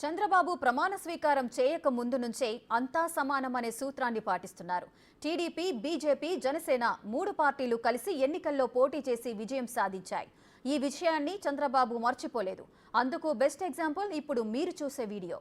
చంద్రబాబు ప్రమాణ స్వీకారం చేయక ముందు నుంచే అంతా సమానమనే సూత్రాన్ని పాటిస్తున్నారు. టీడీపీ, బీజేపీ, జనసేన మూడు పార్టీలు కలిసి ఎన్నికల్లో పోటీ చేసి విజయం సాధించాయి. ఈ విషయాన్ని చంద్రబాబు మర్చిపోలేదు. అందుకు బెస్ట్ ఎగ్జాంపుల్ ఇప్పుడు మీరు చూసే వీడియో.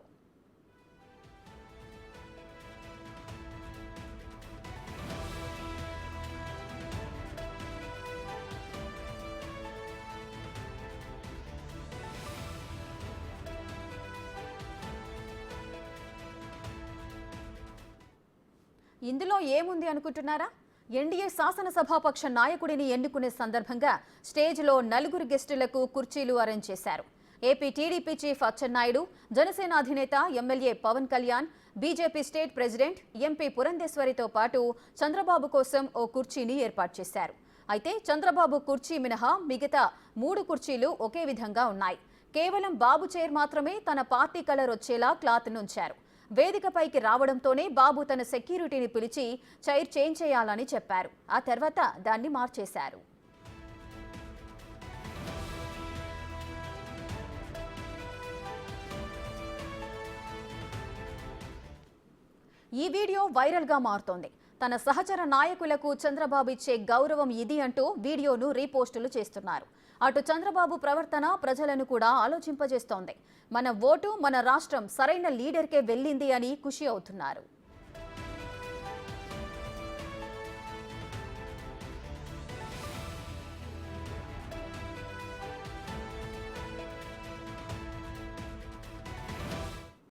ఇందులో ఏముంది అనుకుంటున్నారా? ఎన్డీఏ శాసనసభాపక్ష నాయకుడిని ఎన్నుకునే సందర్భంగా స్టేజ్లో నలుగురు గెస్టులకు కుర్చీలు అరేంజ్ చేశారు. AP TDP chief Atchannaidu, Janasena అధినేత MLA Pawan Kalyan, BJP state president MP పురంధేశ్వరితో పాటు చంద్రబాబు కోసం ఓ కుర్చీని ఏర్పాటు చేశారు. అయితే చంద్రబాబు కుర్చీ మినహా మిగతా మూడు కుర్చీలు ఒకే విధంగా ఉన్నాయి. కేవలం బాబు చైర్ మాత్రమే తన పార్టీ కలర్ వచ్చేలా క్లాత్ నుంచారు. వేదికపైకి రావడంతోనే బాబు తన సెక్యూరిటీని పిలిచి చైర్ చేంజ్ చేయాలని చెప్పారు. ఆ తర్వాత దాన్ని మార్చేశారు. ఈ వీడియో వైరల్ గా మారుతోంది. తన సహచర నాయకులకు చంద్రబాబు ఇచ్చే గౌరవం ఇది అంటూ వీడియోను రీపోస్టులు చేస్తున్నారు. అటు చంద్రబాబు ప్రవర్తన ప్రజలను కూడా ఆలోచింపజేస్తోంది. మన ఓటు, మన రాష్ట్రం సరైన లీడర్కే వెళ్ళింది అని ఖుషి అవుతున్నారు.